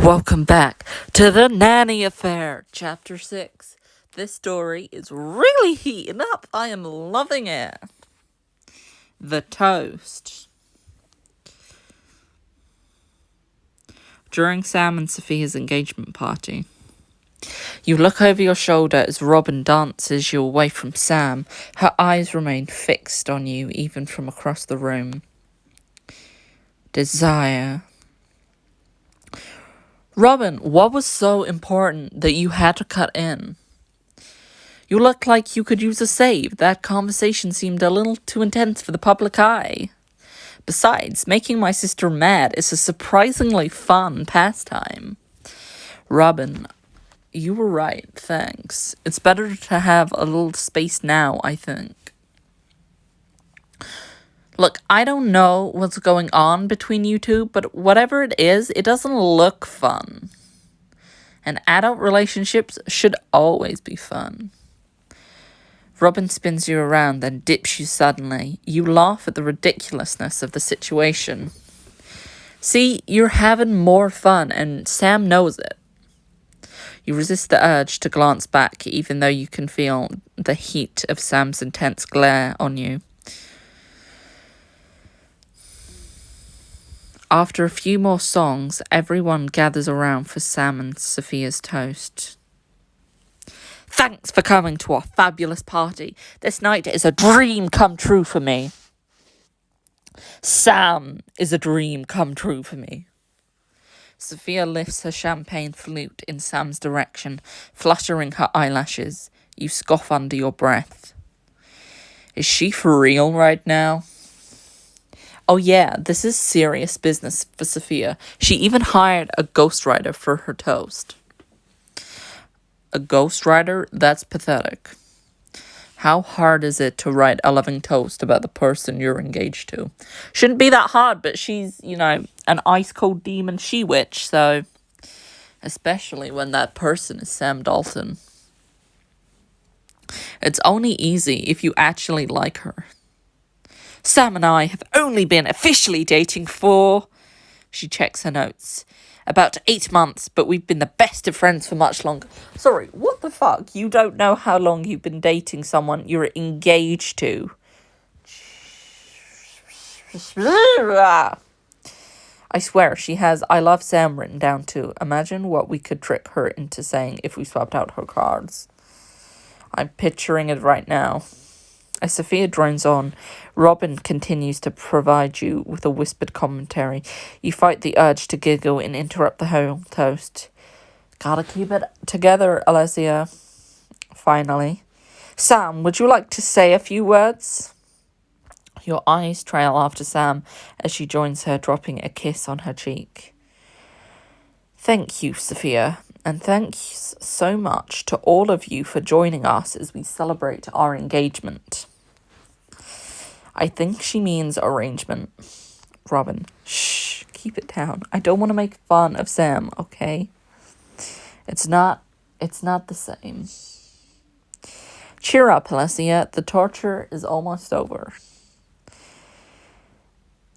Welcome back to the Nanny Affair, Chapter 6. This story is really heating up. I am loving it. The toast. During Sam and Sophia's engagement party, you look over your shoulder as Robin dances you away from Sam. Her eyes remain fixed on you even from across the room. Desire. Robin, what was so important that you had to cut in? You looked like you could use a save. That conversation seemed a little too intense for the public eye. Besides, making my sister mad is a surprisingly fun pastime. Robin, you were right, thanks. It's better to have a little space now, I think. Look, I don't know what's going on between you two, but whatever it is, it doesn't look fun. And adult relationships should always be fun. Robin spins you around, then dips you suddenly. You laugh at the ridiculousness of the situation. See, you're having more fun, and Sam knows it. You resist the urge to glance back, even though you can feel the heat of Sam's intense glare on you. After a few more songs, everyone gathers around for Sam and Sophia's toast. Thanks for coming to our fabulous party. This night is a dream come true for me. Sam is a dream come true for me. Sophia lifts her champagne flute in Sam's direction, fluttering her eyelashes. You scoff under your breath. Is she for real right now? Oh yeah, this is serious business for Sophia. She even hired a ghostwriter for her toast. A ghostwriter? That's pathetic. How hard is it to write a loving toast about the person you're engaged to? Shouldn't be that hard, but she's, an ice-cold demon she-witch, so... Especially when that person is Sam Dalton. It's only easy if you actually like her. Sam and I have only been officially dating for... She checks her notes. About 8 months, but we've been the best of friends for much longer. Sorry, what the fuck? You don't know how long you've been dating someone you're engaged to. I swear, she has I love Sam written down too. Imagine what we could trick her into saying if we swapped out her cards. I'm picturing it right now. As Sophia drones on, Robin continues to provide you with a whispered commentary. You fight the urge to giggle and interrupt the whole toast. Gotta keep it together, Alessia. Finally. Sam, would you like to say a few words? Your eyes trail after Sam as she joins her, dropping a kiss on her cheek. Thank you, Sophia. And thanks so much to all of you for joining us as we celebrate our engagement. I think she means arrangement. Robin, shh, keep it down. I don't want to make fun of Sam, okay? It's not the same. Cheer up, Alessia. The torture is almost over.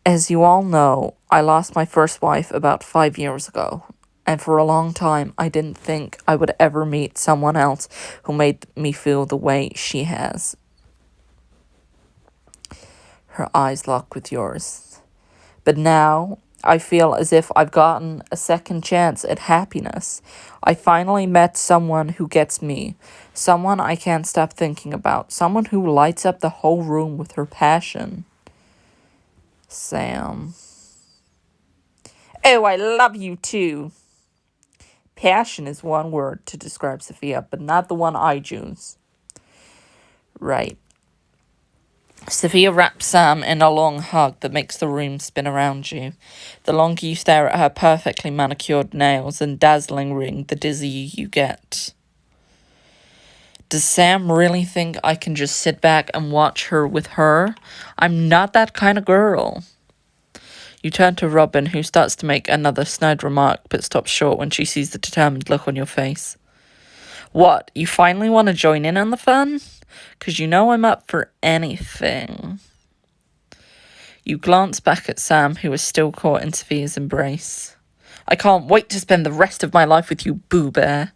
As you all know, I lost my first wife about 5 years ago. And for a long time, I didn't think I would ever meet someone else who made me feel the way she has. Her eyes lock with yours. But now, I feel as if I've gotten a second chance at happiness. I finally met someone who gets me. Someone I can't stop thinking about. Someone who lights up the whole room with her passion. Sam. Oh, I love you too. Passion is one word to describe Sophia, but not the one I choose. Right. Sophia wraps Sam in a long hug that makes the room spin around you. The longer you stare at her perfectly manicured nails and dazzling ring, the dizzier you get. Does Sam really think I can just sit back and watch her with her? I'm not that kind of girl. You turn to Robin, who starts to make another snide remark, but stops short when she sees the determined look on your face. What, you finally want to join in on the fun? 'Cause you know I'm up for anything. You glance back at Sam, who is still caught in Sophia's embrace. I can't wait to spend the rest of my life with you, Boo Bear.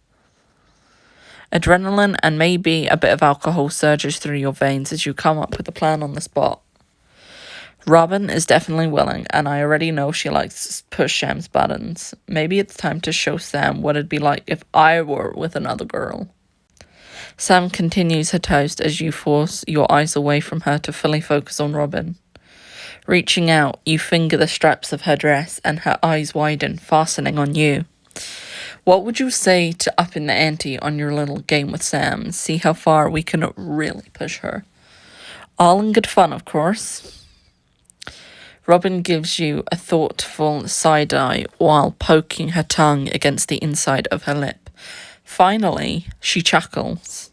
Adrenaline and maybe a bit of alcohol surges through your veins as you come up with a plan on the spot. Robin is definitely willing, and I already know she likes to push Sam's buttons. Maybe it's time to show Sam what it'd be like if I were with another girl. Sam continues her toast as you force your eyes away from her to fully focus on Robin. Reaching out, you finger the straps of her dress, and her eyes widen, fastening on you. What would you say to upping the ante on your little game with Sam? See how far we can really push her. All in good fun, of course. Robin gives you a thoughtful side-eye while poking her tongue against the inside of her lip. Finally, she chuckles.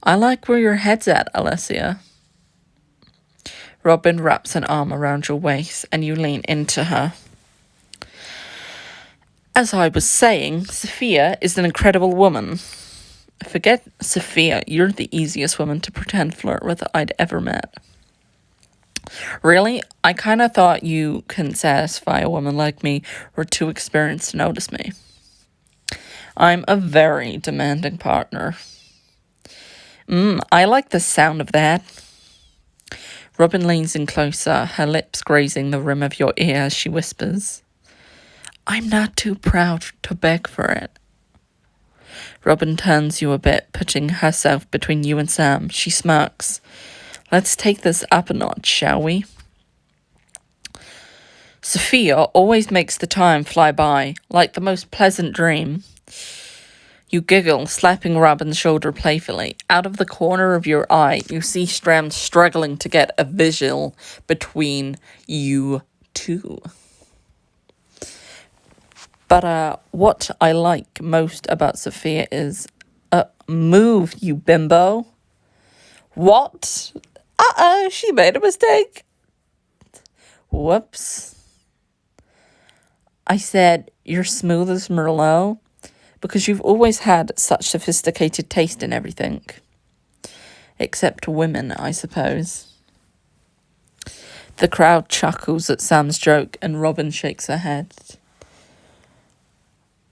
I like where your head's at, Alessia. Robin wraps an arm around your waist and you lean into her. As I was saying, Sophia is an incredible woman. Forget Sophia, you're the easiest woman to pretend flirt with I'd ever met. Really? I kind of thought you couldn't satisfy a woman like me or too experienced to notice me. I'm a very demanding partner. I like the sound of that. Robin leans in closer, her lips grazing the rim of your ear as she whispers, I'm not too proud to beg for it. Robin turns you a bit, putting herself between you and Sam. She smirks. Let's take this up a notch, shall we? Sophia always makes the time fly by, like the most pleasant dream. You giggle, slapping Robin's shoulder playfully. Out of the corner of your eye, you see Stram struggling to get a visual between you two. But what I like most about Sophia is, move, you bimbo. What? She made a mistake. Whoops. I said, you're smooth as Merlot, because you've always had such sophisticated taste in everything. Except women, I suppose. The crowd chuckles at Sam's joke and Robin shakes her head.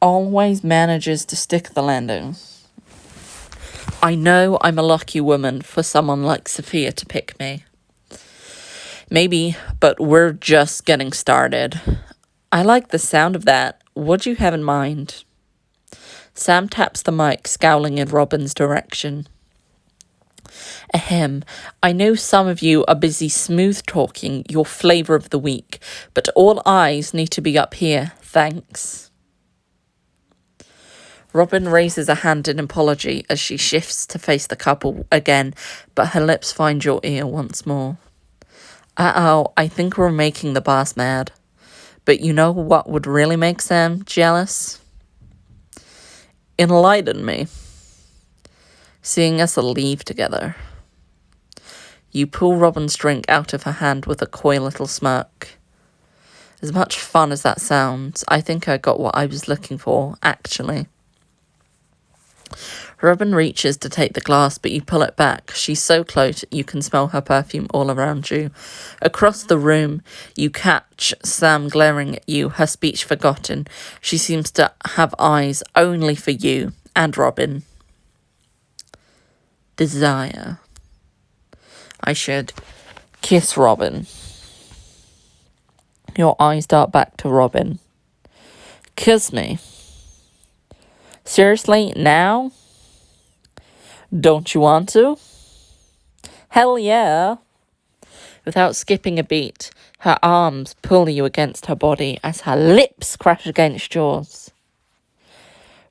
Always manages to stick the landing. I know I'm a lucky woman for someone like Sophia to pick me. Maybe, but we're just getting started. I like the sound of that. What do you have in mind? Sam taps the mic, scowling in Robin's direction. Ahem, I know some of you are busy smooth-talking your flavour of the week, but all eyes need to be up here, thanks. Robin raises a hand in apology as she shifts to face the couple again, but her lips find your ear once more. I think we're making the boss mad. But you know what would really make Sam jealous? Enlighten me. Seeing us leave together. You pull Robin's drink out of her hand with a coy little smirk. As much fun as that sounds, I think I got what I was looking for, actually. Robin reaches to take the glass, but you pull it back. She's so close, you can smell her perfume all around you. Across the room, you catch Sam glaring at you, her speech forgotten. She seems to have eyes only for you and Robin. Desire. I should kiss Robin. Your eyes dart back to Robin. Kiss me. Seriously, now? Don't you want to? Hell yeah. Without skipping a beat, her arms pull you against her body as her lips crash against yours.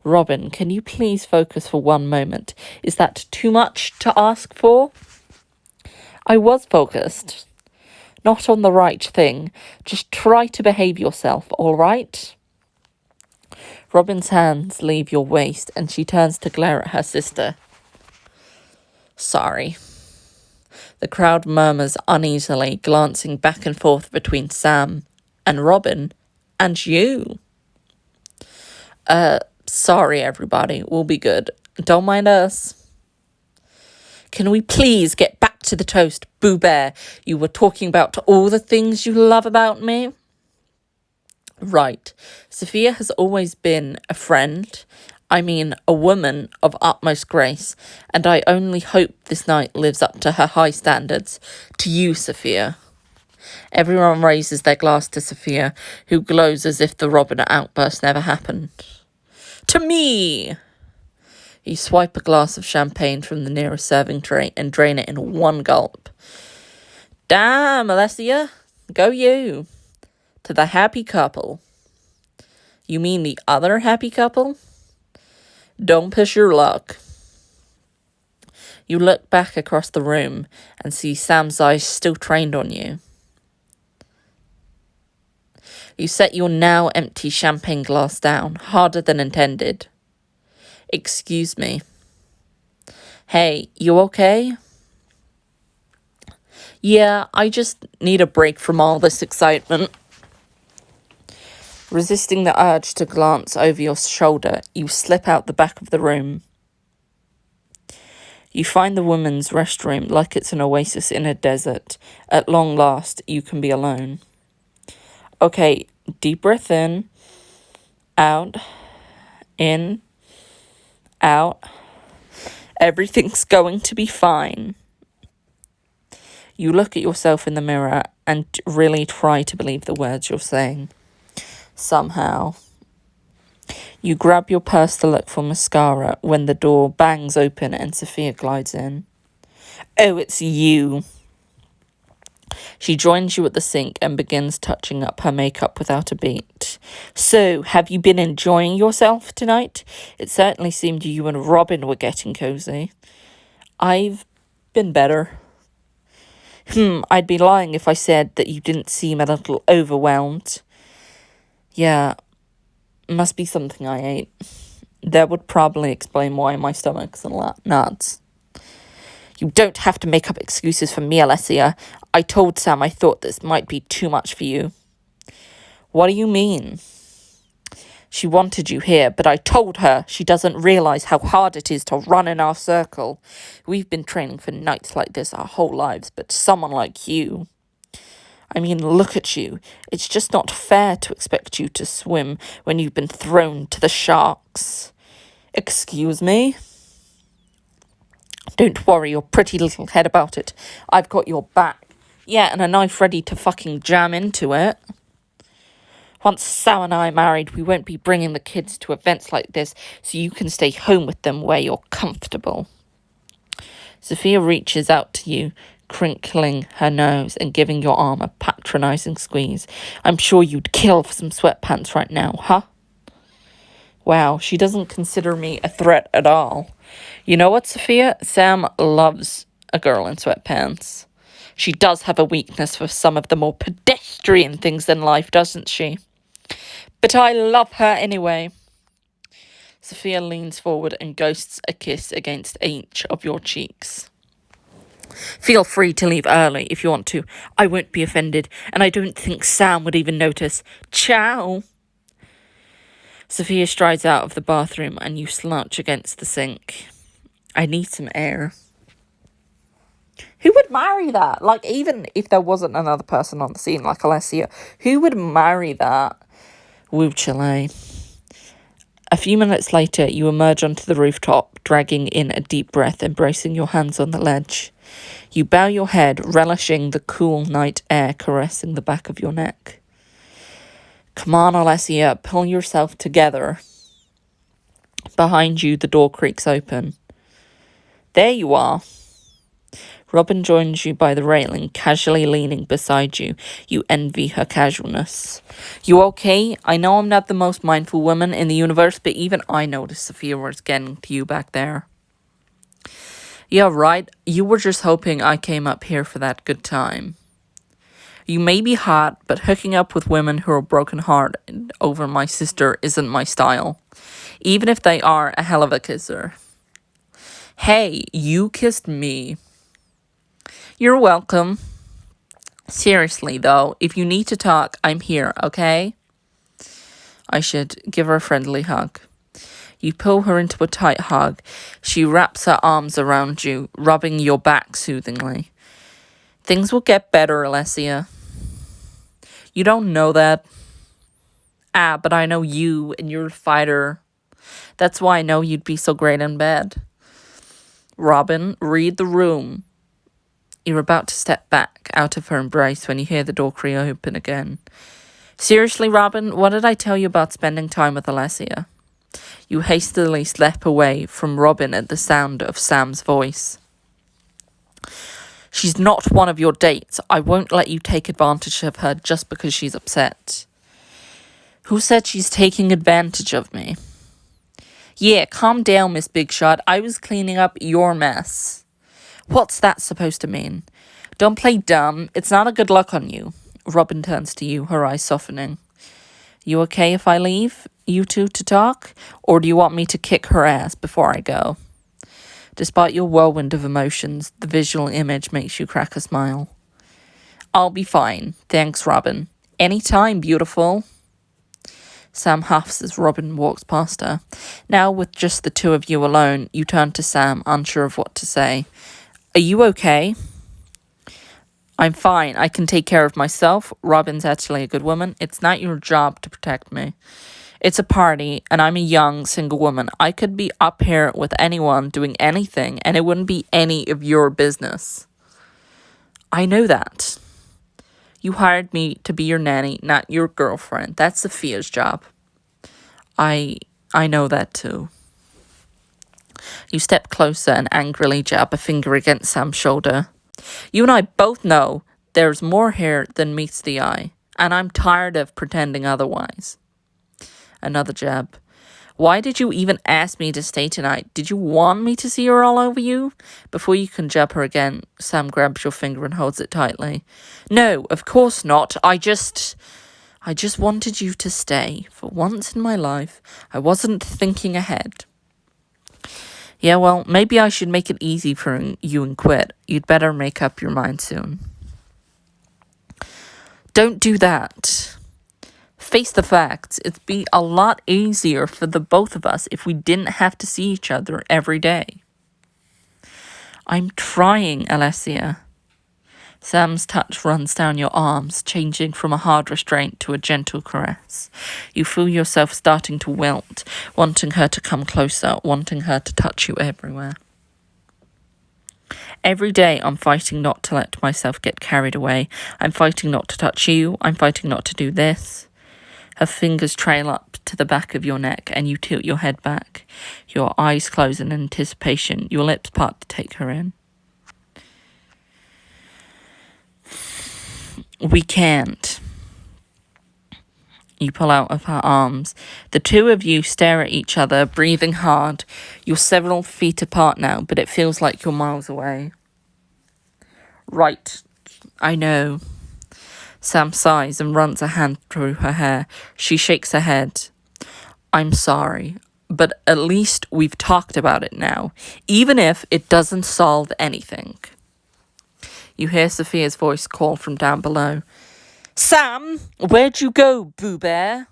Robin, can you please focus for one moment? Is that too much to ask for? I was focused. Not on the right thing. Just try to behave yourself, all right? Robin's hands leave your waist and she turns to glare at her sister. Sorry. The crowd murmurs uneasily, glancing back and forth between Sam and Robin and you. Sorry everybody, we'll be good. Don't mind us. Can we please get back to the toast, Boo Bear? You were talking about all the things you love about me. Right. Sophia has always been a friend. I mean, a woman of utmost grace, and I only hope this night lives up to her high standards. To you, Sophia. Everyone raises their glass to Sophia, who glows as if the Robin outburst never happened. To me! You swipe a glass of champagne from the nearest serving tray and drain it in one gulp. Damn, Alessia, go you. To the happy couple. You mean the other happy couple? Don't push your luck. You look back across the room and see Sam's eyes still trained on you. You set your now empty champagne glass down, harder than intended. Excuse me. Hey, you okay? Yeah, I just need a break from all this excitement. Resisting the urge to glance over your shoulder, you slip out the back of the room. You find the women's restroom like it's an oasis in a desert. At long last, you can be alone. Okay, deep breath out, in, out. Everything's going to be fine. You look at yourself in the mirror and really try to believe the words you're saying. Somehow. You grab your purse to look for mascara when the door bangs open and Sophia glides in. Oh, it's you. She joins you at the sink and begins touching up her makeup without a beat. So, have you been enjoying yourself tonight? It certainly seemed you and Robin were getting cozy. I've been better. I'd be lying if I said that you didn't seem a little overwhelmed. Yeah, must be something I ate. That would probably explain why my stomach's a lot nuts. You don't have to make up excuses for me, Alessia. I told Sam I thought this might be too much for you. What do you mean? She wanted you here, but I told her she doesn't realize how hard it is to run in our circle. We've been training for nights like this our whole lives, but someone like you... I mean, look at you. It's just not fair to expect you to swim when you've been thrown to the sharks. Excuse me? Don't worry your pretty little head about it. I've got your back. Yeah, and a knife ready to fucking jam into it. Once Sam and I are married, we won't be bringing the kids to events like this, so you can stay home with them where you're comfortable. Sophia reaches out to you, crinkling her nose and giving your arm a patronizing squeeze. I'm sure you'd kill for some sweatpants right now, huh? Wow, she doesn't consider me a threat at all. You know what, Sophia? Sam loves a girl in sweatpants. She does have a weakness for some of the more pedestrian things in life, doesn't she? But I love her anyway. Sophia leans forward and ghosts a kiss against each of your cheeks. Feel free to leave early if you want to. I won't be offended, and I don't think Sam would even notice. Ciao! Sophia strides out of the bathroom and you slouch against the sink. I need some air. Who would marry that? Like, even if there wasn't another person on the scene like Alessia, who would marry that? Woo Chile. A few minutes later, you emerge onto the rooftop, dragging in a deep breath and bracing your hands on the ledge. You bow your head, relishing the cool night air caressing the back of your neck. Come on, Alessia, pull yourself together. Behind you, the door creaks open. There you are. Robin joins you by the railing, casually leaning beside you. You envy her casualness. You okay? I know I'm not the most mindful woman in the universe, but even I noticed Sophia was getting to you back there. Yeah, right. You were just hoping I came up here for that good time. You may be hot, but hooking up with women who are broken-hearted over my sister isn't my style. Even if they are a hell of a kisser. Hey, you kissed me. You're welcome. Seriously, though, if you need to talk, I'm here, okay? I should give her a friendly hug. You pull her into a tight hug. She wraps her arms around you, rubbing your back soothingly. Things will get better, Alessia. You don't know that. But I know you, and you're a fighter. That's why I know you'd be so great in bed. Robin, read the room. You're about to step back out of her embrace when you hear the door creak open again. Seriously, Robin, what did I tell you about spending time with Alessia? You hastily step away from Robin at the sound of Sam's voice. She's not one of your dates. I won't let you take advantage of her just because she's upset. Who said she's taking advantage of me? Yeah, calm down, Miss Big Shot. I was cleaning up your mess. What's that supposed to mean? Don't play dumb. It's not a good look on you. Robin turns to you, her eyes softening. You okay if I leave you two to talk? Or do you want me to kick her ass before I go? Despite your whirlwind of emotions, the visual image makes you crack a smile. I'll be fine. Thanks, Robin. Anytime, beautiful. Sam huffs as Robin walks past her. Now, with just the two of you alone, you turn to Sam, unsure of what to say. Are you okay? I'm fine. I can take care of myself. Robin's actually a good woman. It's not your job to protect me. It's a party, and I'm a young, single woman. I could be up here with anyone doing anything, and it wouldn't be any of your business. I know that. You hired me to be your nanny, not your girlfriend. That's Sophia's job. I know that too. You step closer and angrily jab a finger against Sam's shoulder. You and I both know there's more here than meets the eye, and I'm tired of pretending otherwise. Another jab. Why did you even ask me to stay tonight? Did you want me to see her all over you? Before you can jab her again, Sam grabs your finger and holds it tightly. No, of course not. I just wanted you to stay. For once in my life, I wasn't thinking ahead. Yeah, well, maybe I should make it easy for you and quit. You'd better make up your mind soon. Don't do that. Face the facts. It'd be a lot easier for the both of us if we didn't have to see each other every day. I'm trying, Alessia. Sam's touch runs down your arms, changing from a hard restraint to a gentle caress. You feel yourself starting to wilt, wanting her to come closer, wanting her to touch you everywhere. Every day I'm fighting not to let myself get carried away. I'm fighting not to touch you. I'm fighting not to do this. Her fingers trail up to the back of your neck and you tilt your head back. Your eyes close in anticipation. Your lips part to take her in. We can't. You pull out of her arms. The two of you stare at each other, breathing hard. You're several feet apart now, but it feels like you're miles away. Right. I know. Sam sighs and runs a hand through her hair. She shakes her head. I'm sorry, but at least we've talked about it now, even if it doesn't solve anything. You hear Sophia's voice call from down below. Sam, where'd you go, Boo Bear?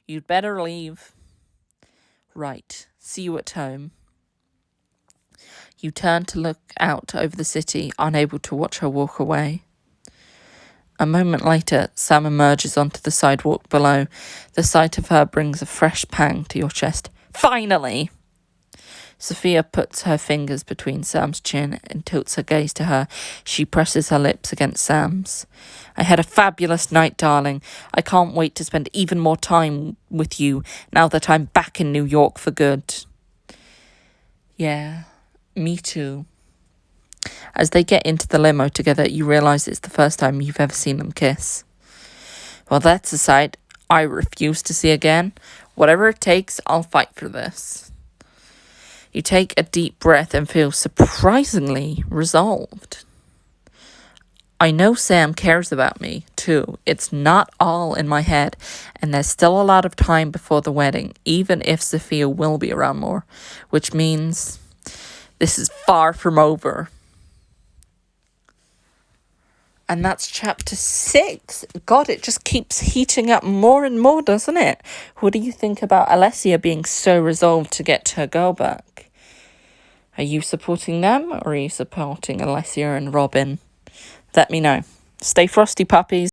You'd better leave. Right. See you at home. You turn to look out over the city, unable to watch her walk away. A moment later, Sam emerges onto the sidewalk below. The sight of her brings a fresh pang to your chest. Finally! Sophia puts her fingers between Sam's chin and tilts her gaze to her. She presses her lips against Sam's. I had a fabulous night, darling. I can't wait to spend even more time with you now that I'm back in New York for good. Yeah, me too. As they get into the limo together, you realise it's the first time you've ever seen them kiss. Well, that's a sight I refuse to see again. Whatever it takes, I'll fight for this. You take a deep breath and feel surprisingly resolved. I know Sam cares about me, too. It's not all in my head, and there's still a lot of time before the wedding, even if Sophia will be around more, which means this is far from over. And that's chapter 6. God, it just keeps heating up more and more, doesn't it? What do you think about Alessia being so resolved to get her girl back? Are you supporting them or are you supporting Alessia and Robin? Let me know. Stay frosty, puppies.